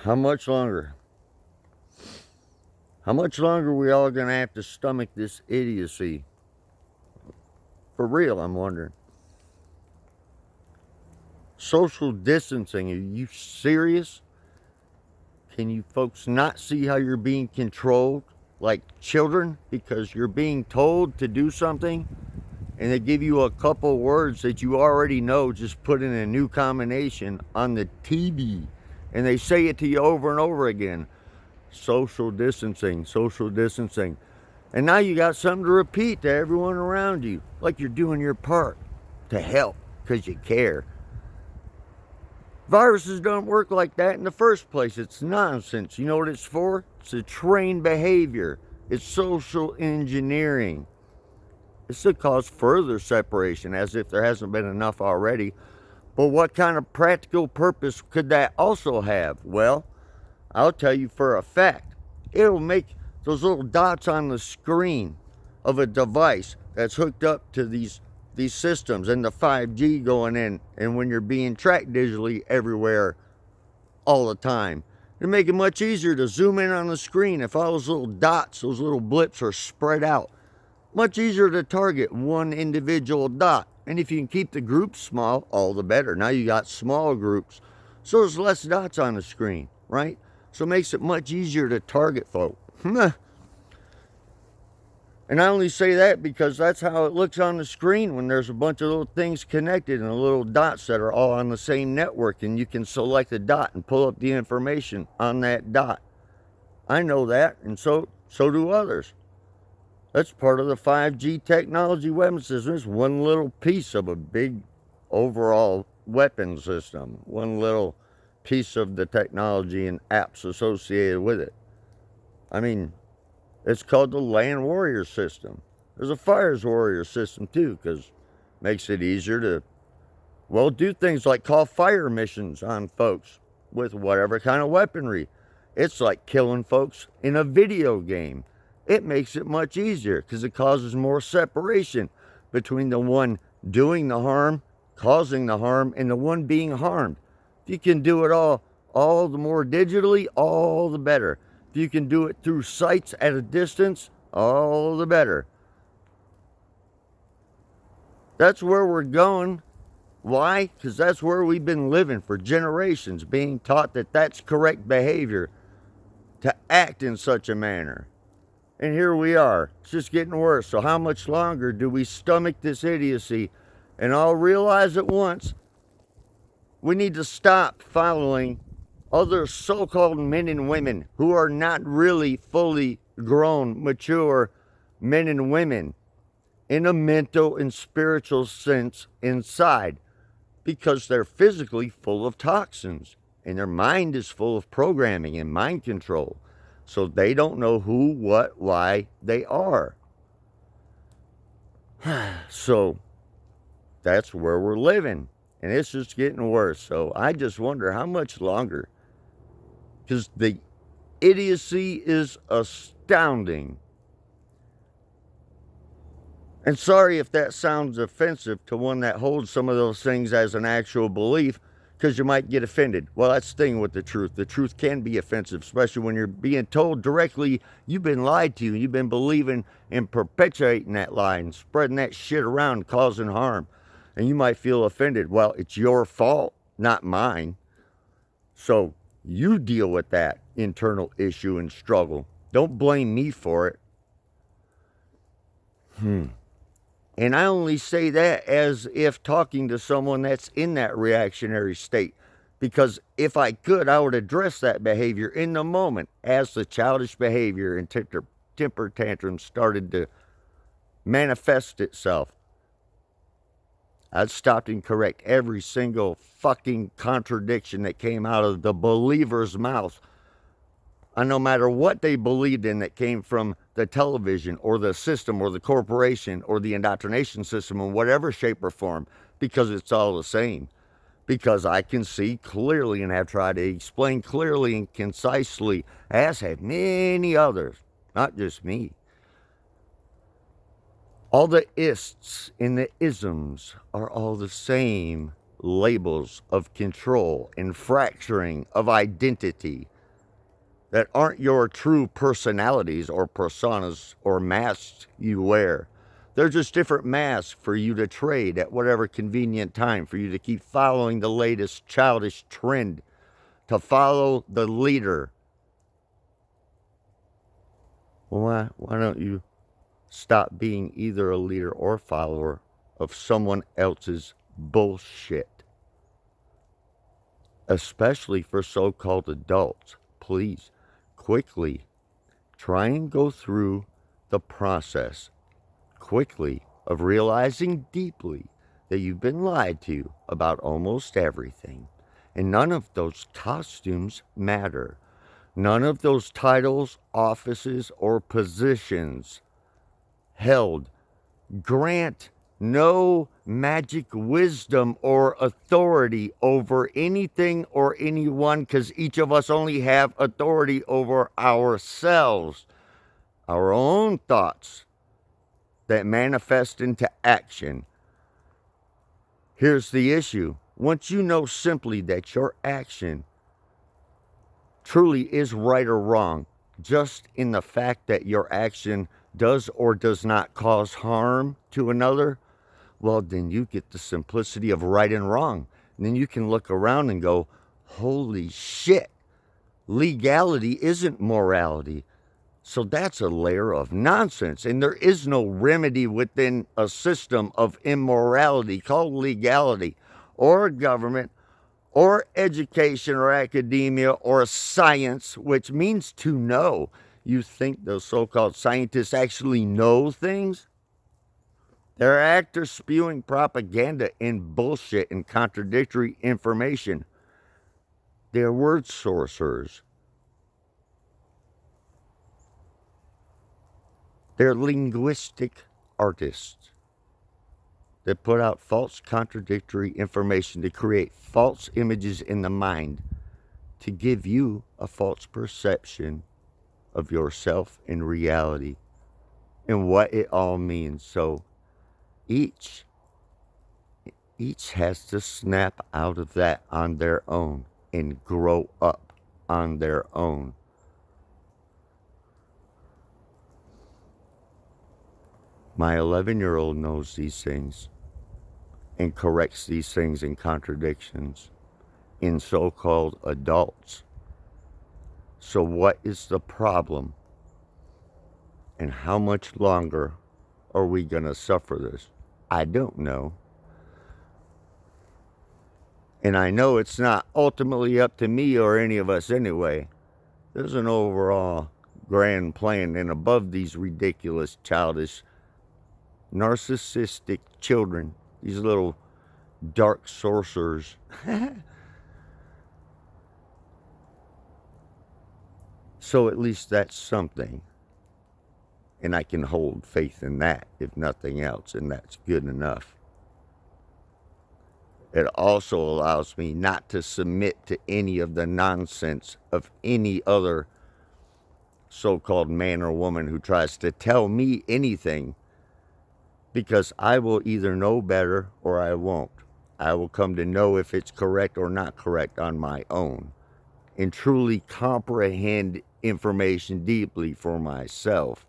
How much longer? How much longer are we all going to have to stomach this idiocy? For real, I'm wondering. Social distancing, are you serious? Can you folks not see how you're being controlled like children because you're being told to do something and they give you a couple words that you already know, just put in a new combination on the TV and they say it to you over and over again? Social distancing, social distancing. And now you got something to repeat to everyone around you, like you're doing your part to help because you care. Viruses don't work like that in the first place. It's nonsense. You know what it's for? It's to train behavior. It's social engineering. It's to cause further separation, as if there hasn't been enough already. But what kind of practical purpose could that also have? Well, I'll tell you for a fact. It'll make those little dots on the screen of a device that's hooked up to these systems and the 5G going in, and when you're being tracked digitally everywhere all the time, it'll make it much easier to zoom in on the screen if all those little dots, those little blips are spread out. Much easier to target one individual dot. And if you can keep the groups small, all the better. Now you got small groups, so there's less dots on the screen, right? So it makes it much easier to target folk. And I only say that because that's how it looks on the screen when there's a bunch of little things connected and the little dots that are all on the same network, and you can select a dot and pull up the information on that dot. I know that, and so do others. That's part of the 5G technology weapon system. It's one little piece of a big overall weapon system, one little piece of the technology and apps associated with it. I mean, it's called the Land Warrior system. There's a Fires Warrior system too, because it makes it easier to, well, do things like call fire missions on folks with whatever kind of weaponry. It's like killing folks in a video game. It makes it much easier because it causes more separation between the one doing the harm, causing the harm, and the one being harmed. If you can do it all the more digitally, all the better. If you can do it through sites at a distance, all the better. That's where we're going. Why? Because that's where we've been living for generations, being taught that that's correct behavior, to act in such a manner. And here we are. It's just getting worse. So how much longer do we stomach this idiocy and all realize at once we need to stop following other so-called men and women who are not really fully grown, mature men and women in a mental and spiritual sense inside, because they're physically full of toxins and their mind is full of programming and mind control. So they don't know who, what, why they are. So that's where we're living. And it's just getting worse. So I just wonder how much longer. Because the idiocy is astounding. And sorry if that sounds offensive to one that holds some of those things as an actual belief, because you might get offended. Well, that's the thing with the truth. The truth can be offensive, especially when you're being told directly you've been lied to, and you've been believing and perpetuating that lie and spreading that shit around, causing harm. And you might feel offended. Well, it's your fault, not mine. So you deal with that internal issue and struggle. Don't blame me for it. And I only say that as if talking to someone that's in that reactionary state. Because if I could, I would address that behavior in the moment as the childish behavior and temper tantrums started to manifest itself. I'd stop and correct every single fucking contradiction that came out of the believer's mouth. And no matter what they believed in that came from the television or the system or the corporation or the indoctrination system in whatever shape or form, because it's all the same. Because I can see clearly and have tried to explain clearly and concisely, as have many others, not just me. All the ists and the isms are all the same labels of control and fracturing of identity that aren't your true personalities or personas or masks you wear. They're just different masks for you to trade at whatever convenient time, for you to keep following the latest childish trend, to follow the leader. Well, why don't you stop being either a leader or follower of someone else's bullshit? Especially for so-called adults. Please, quickly, try and go through the process quickly of realizing deeply that you've been lied to about almost everything. And none of those costumes matter. None of those titles, offices, or positions held grant no magic wisdom or authority over anything or anyone, because each of us only have authority over ourselves, our own thoughts that manifest into action. Here's the issue. Once you know simply that your action truly is right or wrong, just in the fact that your action does or does not cause harm to another, well, then you get the simplicity of right and wrong. And then you can look around and go, holy shit, legality isn't morality. So that's a layer of nonsense. And there is no remedy within a system of immorality called legality or government or education or academia or science, which means to know. You think those so-called scientists actually know things? They're actors spewing propaganda and bullshit and contradictory information. They're word sorcerers. They're linguistic artists that put out false contradictory information to create false images in the mind to give you a false perception of yourself and reality and what it all means. So each has to snap out of that on their own and grow up on their own. My 11-year-old knows these things and corrects these things and contradictions in so-called adults. So what is the problem? And how much longer are we going to suffer this? I don't know. And I know it's not ultimately up to me or any of us anyway. There's an overall grand plan, and above these ridiculous, childish, narcissistic children, these little dark sorcerers. So at least that's something. And I can hold faith in that, if nothing else, and that's good enough. It also allows me not to submit to any of the nonsense of any other so-called man or woman who tries to tell me anything, because I will either know better or I won't. I will come to know if it's correct or not correct on my own and truly comprehend information deeply for myself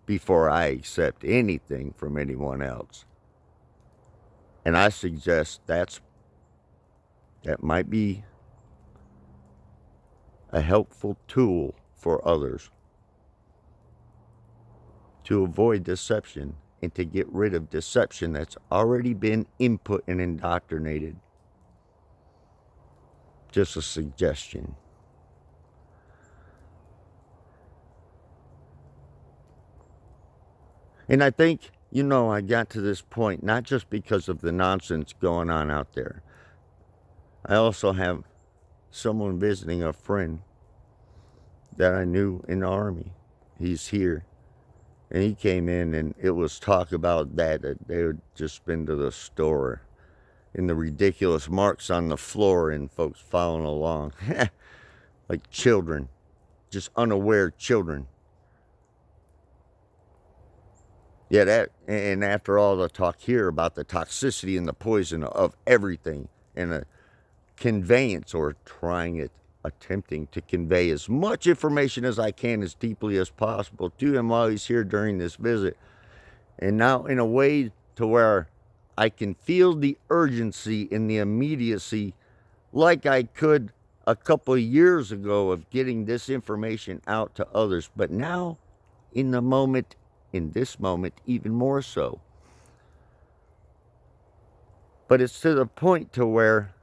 before I accept anything from anyone else. And I suggest that might be a helpful tool for others to avoid deception and to get rid of deception that's already been input and indoctrinated. Just a suggestion. And I think, I got to this point not just because of the nonsense going on out there. I also have someone visiting a friend that I knew in the Army. He's here. And he came in and it was talk about that they had just been to the store and the ridiculous marks on the floor and folks following along. Like children. Just unaware children. Yeah, and after all the talk here about the toxicity and the poison of everything, and a conveyance, or attempting to convey as much information as I can as deeply as possible to him while he's here during this visit. And now in a way to where I can feel the urgency and the immediacy like I could a couple of years ago of getting this information out to others. But now, in this moment, even more so. But it's to the point to where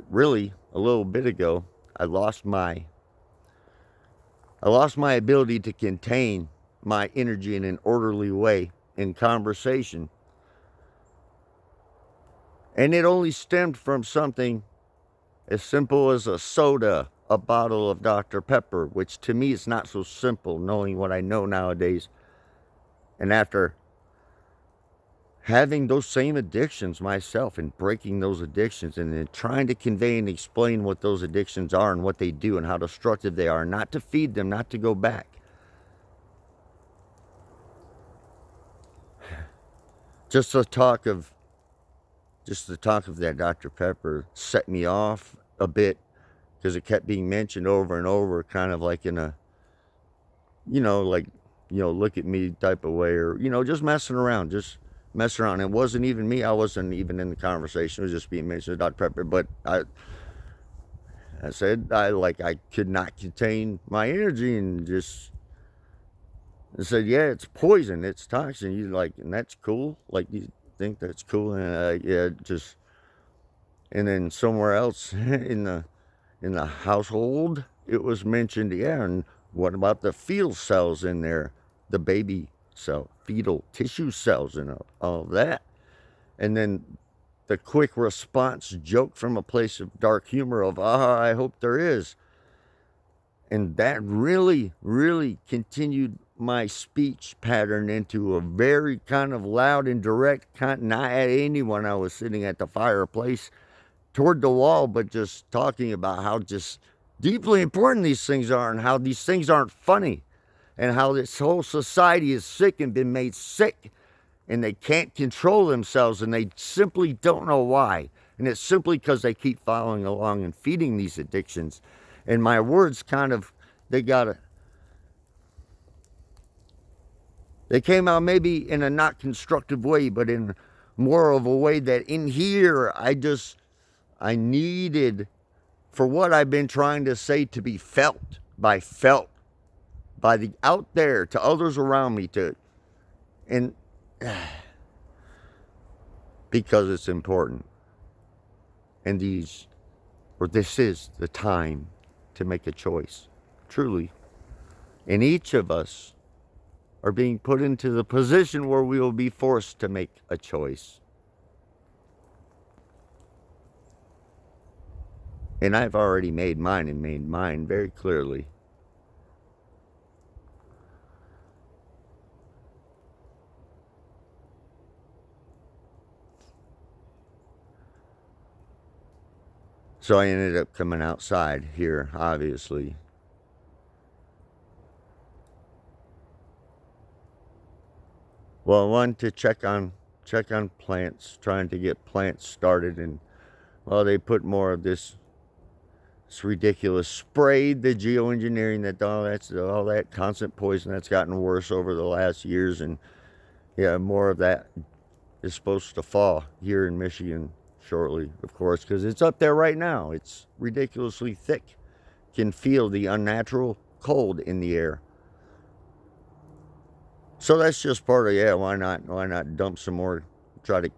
really a little bit ago, I lost my ability to contain my energy in an orderly way in conversation. And it only stemmed from something as simple as a soda, a bottle of Dr. Pepper, which to me is not so simple, knowing what I know nowadays. And after having those same addictions myself and breaking those addictions and then trying to convey and explain what those addictions are and what they do and how destructive they are, not to feed them, not to go back. Just the talk of that Dr. Pepper set me off a bit, because it kept being mentioned over and over, kind of like in a, look at me type of way, or, just messing around. It wasn't even me. I wasn't even in the conversation. It was just being mentioned, Dr. Pepper. But I said, I could not contain my energy, and just said, yeah, it's poison, it's toxin. And that's cool. Like, you think that's cool? And and then somewhere else in the household, it was mentioned, yeah, and what about the fetal cells in there, the baby cell, fetal tissue cells, and all of that. And then the quick response joke from a place of dark humor of, I hope there is. And that really, really continued my speech pattern into a very kind of loud and direct, not at anyone. I was sitting at the fireplace toward the wall, but just talking about how just deeply important these things are, and how these things aren't funny, and how this whole society is sick and been made sick, and they can't control themselves, and they simply don't know why. And it's simply because they keep following along and feeding these addictions. And my words they came out maybe in a not constructive way, but in more of a way that in here, I needed for what I've been trying to say to be felt by the out there, to others around me, because it's important. And this is the time to make a choice, truly. And each of us are being put into the position where we will be forced to make a choice. And I've already made mine, and made mine very clearly. So I ended up coming outside here, obviously. Well, one, to check on plants, trying to get plants started, and they put more of this ridiculous spray, the geoengineering, all that constant poison that's gotten worse over the last years. And yeah, more of that is supposed to fall here in Michigan shortly, of course, because it's up there right now. It's ridiculously thick. Can feel the unnatural cold in the air. So that's just part of, why not dump some more, try to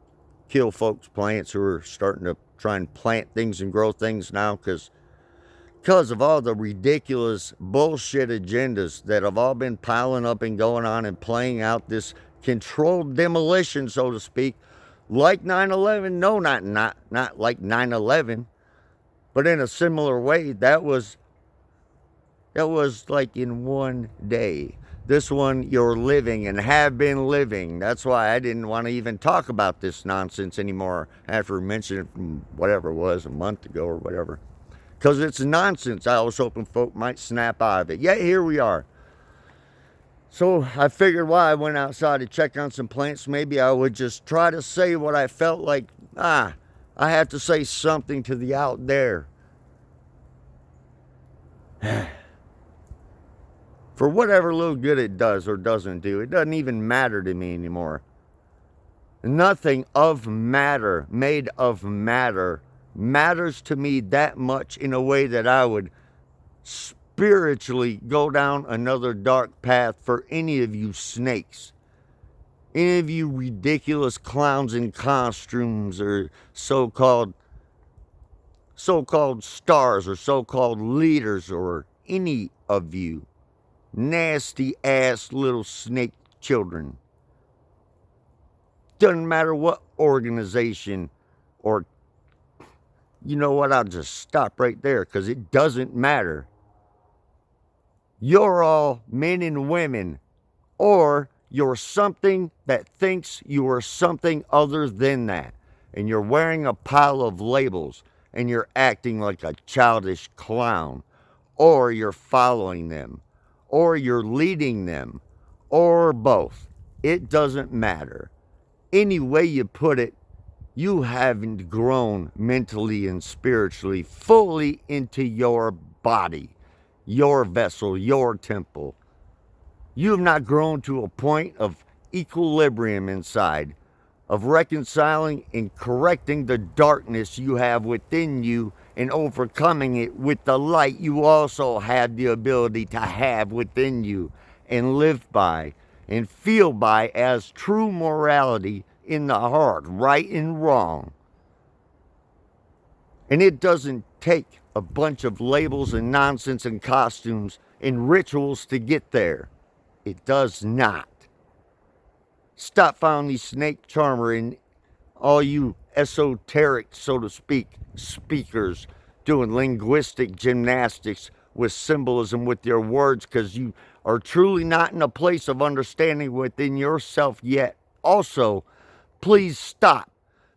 kill folks' plants who are starting to try and plant things and grow things now, because of all the ridiculous bullshit agendas that have all been piling up and going on and playing out this controlled demolition, so to speak, like 9/11. No, not like 9/11, but in a similar way. That was like in one day. This one you're living and have been living. That's why I didn't want to even talk about this nonsense anymore after mentioning it from whatever it was, a month ago or whatever. Because it's nonsense. I was hoping folk might snap out of it. Yet here we are. So I figured while I went outside to check on some plants, maybe I would just try to say what I felt like, I have to say something to the out there. For whatever little good it does or doesn't do, it doesn't even matter to me anymore. Nothing of matter, made of matter, matters to me that much in a way that I would spiritually go down another dark path for any of you snakes. Any of you ridiculous clowns in costumes or so-called stars or so-called leaders, or any of you nasty ass little snake children. Doesn't matter what organization, or you know what, I'll just stop right there because it doesn't matter. You're all men and women, or you're something that thinks you are something other than that. And you're wearing a pile of labels and you're acting like a childish clown, or you're following them, or you're leading them, or both. It doesn't matter. Any way you put it, you haven't grown mentally and spiritually fully into your body, your vessel, your temple. You have not grown to a point of equilibrium inside, of reconciling and correcting the darkness you have within you and overcoming it with the light you also have the ability to have within you and live by and feel by as true morality in the heart, right and wrong. And it doesn't take a bunch of labels and nonsense and costumes and rituals to get there. It does not. Stop following these snake charmer and all you esoteric, so to speak, speakers doing linguistic gymnastics with symbolism with your words, because you are truly not in a place of understanding within yourself yet. Also, please stop,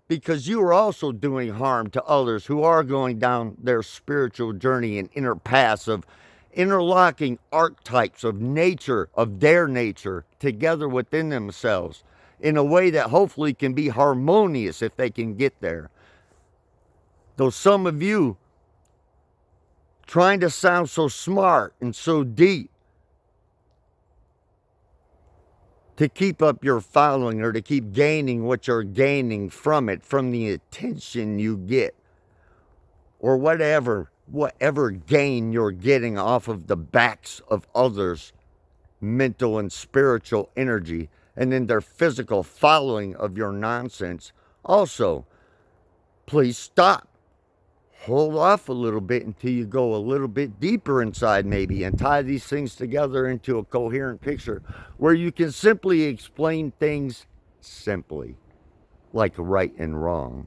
because you are also doing harm to others who are going down their spiritual journey and inner paths of interlocking archetypes of nature, of their nature, together within themselves in a way that hopefully can be harmonious if they can get there. Though some of you trying to sound so smart and so deep to keep up your following or to keep gaining what you're gaining from it, from the attention you get, or whatever gain you're getting off of the backs of others' mental and spiritual energy, and then their physical following of your nonsense. Also, please stop. Hold off a little bit until you go a little bit deeper inside maybe and tie these things together into a coherent picture where you can simply explain things simply, like right and wrong.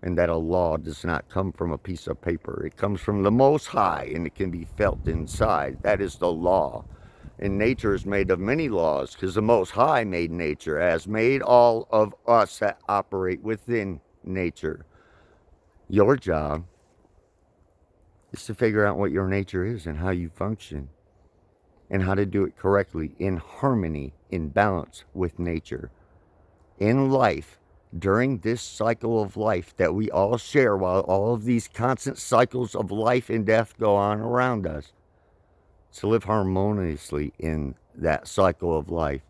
And that a law does not come from a piece of paper. It comes from the Most High, and it can be felt inside. That is the law. And nature is made of many laws, because the Most High made nature, as made all of us that operate within nature. Your job is to figure out what your nature is and how you function, and how to do it correctly, in harmony, in balance with nature. In life, during this cycle of life that we all share, while all of these constant cycles of life and death go on around us, to live harmoniously in that cycle of life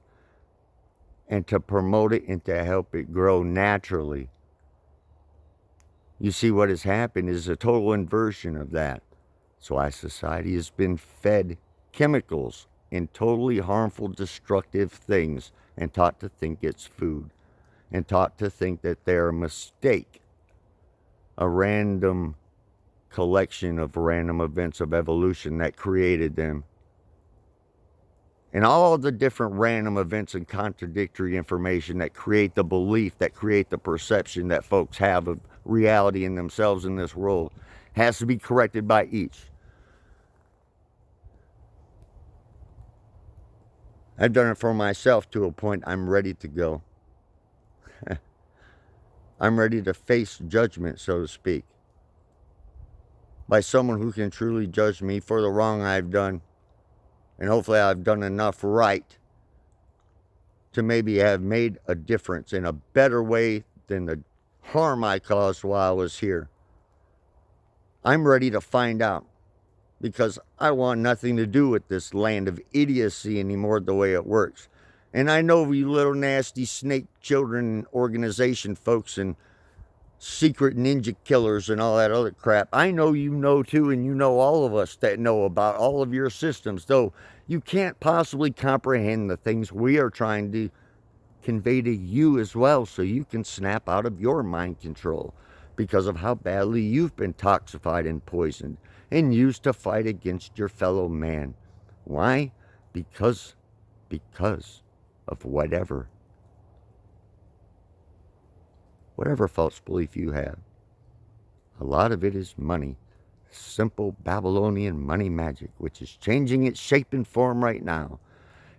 and to promote it and to help it grow naturally. You see, what has happened is a total inversion of that. So our society has been fed chemicals and totally harmful, destructive things, and taught to think it's food, and taught to think that they're a mistake, a random collection of random events of evolution that created them. And all the different random events and contradictory information that create the belief, that create the perception that folks have of reality in themselves in this world, has to be corrected by each. I've done it for myself to a point I'm ready to go. I'm ready to face judgment, so to speak, by someone who can truly judge me for the wrong I've done, And hopefully I've done enough right to maybe have made a difference in a better way than the harm I caused while I was here. I'm ready to find out, because I want nothing to do with this land of idiocy anymore the way it works. And I know you little nasty snake children organization folks and secret ninja killers and all that other crap. I know you know too, and you know all of us that know about all of your systems, though you can't possibly comprehend the things we are trying to convey to you as well, so you can snap out of your mind control because of how badly you've been toxified and poisoned and used to fight against your fellow man. Why? Because of whatever false belief you have. A lot of it is money. Simple Babylonian money magic, which is changing its shape and form right now.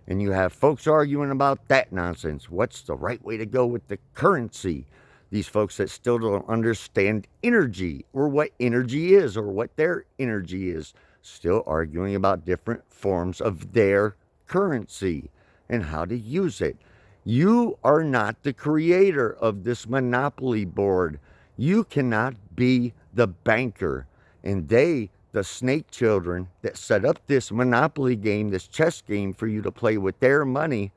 And you have folks arguing about that nonsense. What's the right way to go with the currency? These folks that still don't understand energy, or what energy is, or what their energy is, still arguing about different forms of their currency and how to use it. You are not the creator of this monopoly board. You cannot be the banker. And they, the snake children that set up this monopoly game, this chess game for you to play with their money,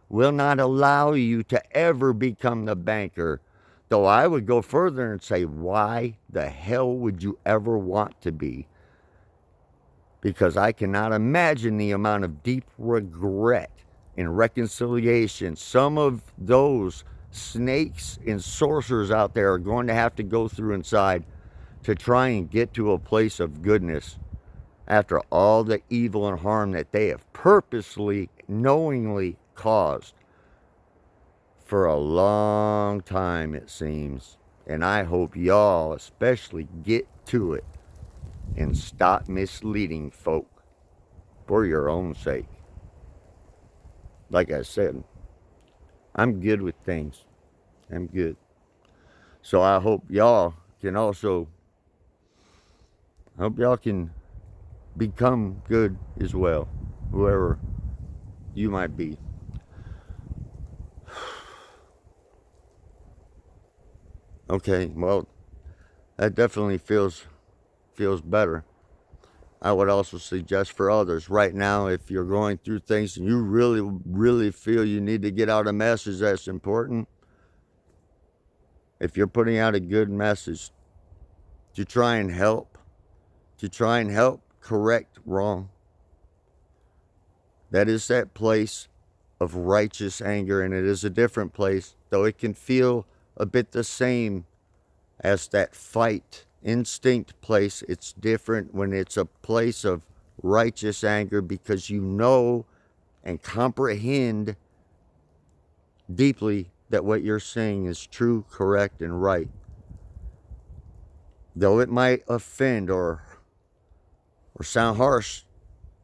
will not allow you to ever become the banker. Though I would go further and say, why the hell would you ever want to be? Because I cannot imagine the amount of deep regret and reconciliation some of those snakes and sorcerers out there are going to have to go through inside to try and get to a place of goodness after all the evil and harm that they have purposely, knowingly caused for a long time, it seems. And I hope y'all especially get to it and stop misleading folk for your own sake. Like I said, I'm good with things. I'm good. So I hope y'all can also, become good as well, whoever you might be. Okay, well, that definitely feels better. I would also suggest for others right now, if you're going through things and you really feel you need to get out a message that's important, if you're putting out a good message to try and help correct wrong, that is that place of righteous anger, and it is a different place, though it can feel a bit the same as that fight instinct place. It's different when it's a place of righteous anger, because you know and comprehend deeply that what you're saying is true, correct, and right. Though it might offend or sound harsh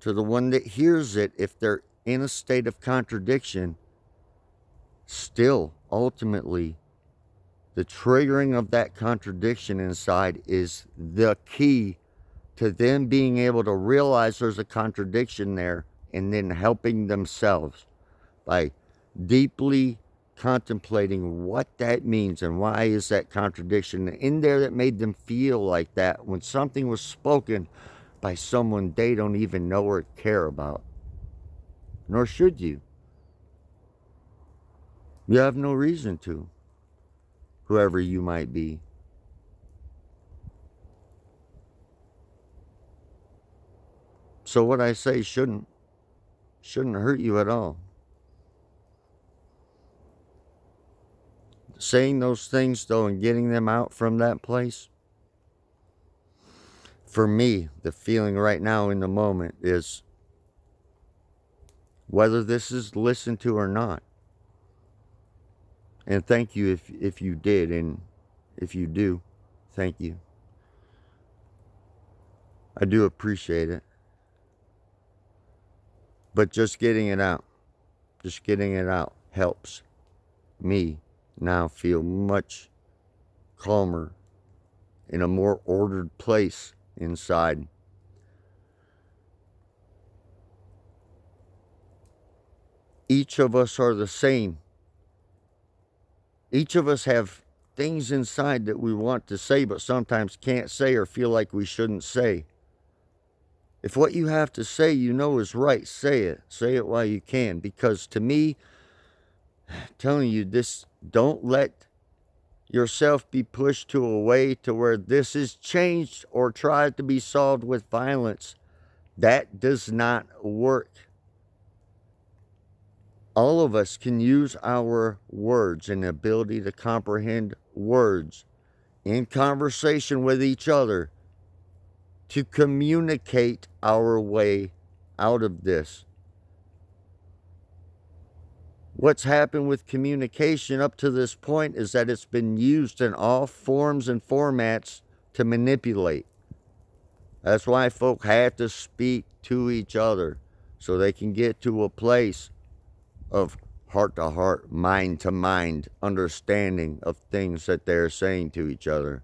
to the one that hears it, if they're in a state of contradiction, still ultimately the triggering of that contradiction inside is the key to them being able to realize there's a contradiction there, and then helping themselves by deeply contemplating what that means and why is that contradiction in there that made them feel like that when something was spoken by someone they don't even know or care about. Nor should you. You have no reason to, whoever you might be. So what I say shouldn't hurt you at all. Saying those things, though, and getting them out from that place, for me, the feeling right now in the moment is, whether this is listened to or not, and thank you if you did, and if you do, thank you. I do appreciate it. But just getting it out helps me now feel much calmer, in a more ordered place inside. each of us are the same. Each of us have things inside that we want to say, but sometimes can't say or feel like we shouldn't say. If what you have to say you know is right, say it. Say it while you can. Because to me, I'm telling you this, don't let yourself be pushed to a way to where this is changed or tried to be solved with violence. That does not work. All of us can use our words and ability to comprehend words in conversation with each other to communicate our way out of this. What's happened with communication up to this point is that it's been used in all forms and formats to manipulate. That's why folk have to speak to each other so they can get to a place of heart to heart, mind to mind understanding of things that they're saying to each other.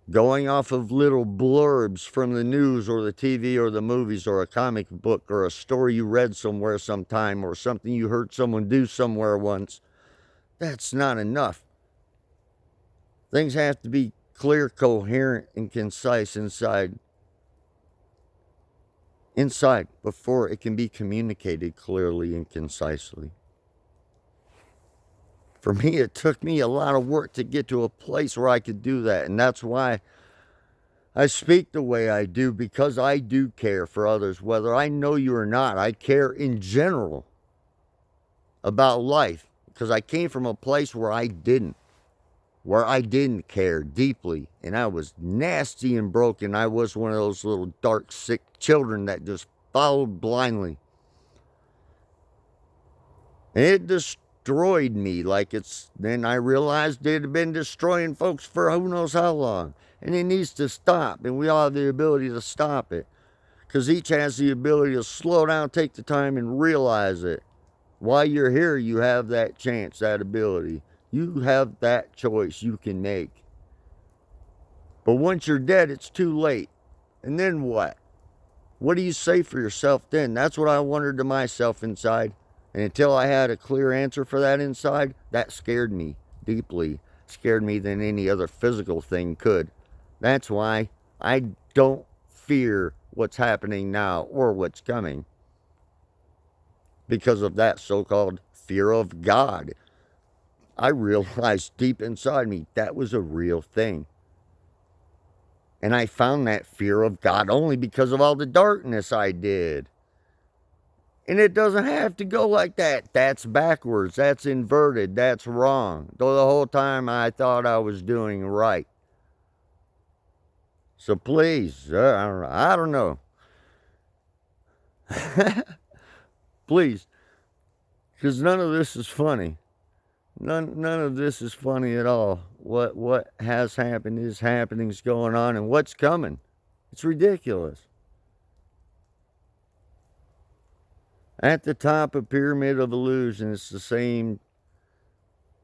Going off of little blurbs from the news or the TV or the movies or a comic book or a story you read somewhere sometime or something you heard someone do somewhere once, that's not enough. Things have to be clear, coherent, and concise inside before it can be communicated clearly and concisely. For me, it took me a lot of work to get to a place where I could do that, and that's why I speak the way I do, because I do care for others, whether I know you or not. I care in general about life, because I came from a place where I didn't care deeply, and I was nasty and broken. I was one of those little dark, sick children that just followed blindly. And it destroyed me then I realized it had been destroying folks for who knows how long. And it needs to stop, and we all have the ability to stop it. Because each has the ability to slow down, take the time, and realize it. While you're here, you have that chance, that ability. You have that choice you can make. But once you're dead, it's too late. And then what? What do you say for yourself then? That's what I wondered to myself inside. And until I had a clear answer for that inside, that scared me deeply. Scared me than any other physical thing could. That's why I don't fear what's happening now or what's coming. Because of that so-called fear of God. I realized deep inside me that was a real thing. And I found that fear of God only because of all the darkness I did. And it doesn't have to go like that. That's backwards. That's inverted. That's wrong. Though the whole time I thought I was doing right. So please, I don't know. Please. Because none of this is funny. None of this is funny at all. What has happened is happening's going on, and what's coming. It's ridiculous. At the top of Pyramid of Illusion, it's the same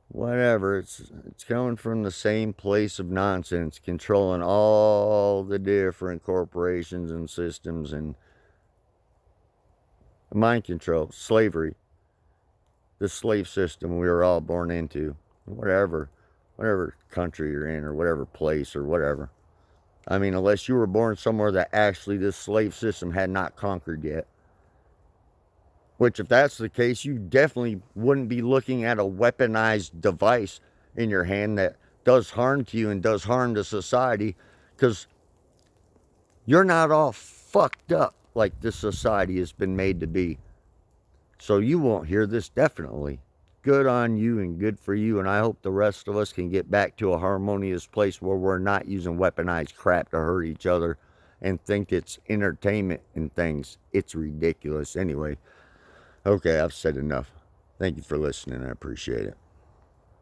whatever. It's coming from the same place of nonsense, controlling all the different corporations and systems and mind control, slavery, the slave system we were all born into, whatever country you're in or whatever place or whatever. I mean, unless you were born somewhere that actually this slave system had not conquered yet. Which, if that's the case, you definitely wouldn't be looking at a weaponized device in your hand that does harm to you and does harm to society, because you're not all fucked up like this society has been made to be. So you won't hear this, definitely. Good on you and good for you, and I hope the rest of us can get back to a harmonious place where we're not using weaponized crap to hurt each other and think it's entertainment and things. It's ridiculous. Anyway, okay, I've said enough. Thank you for listening. I appreciate it.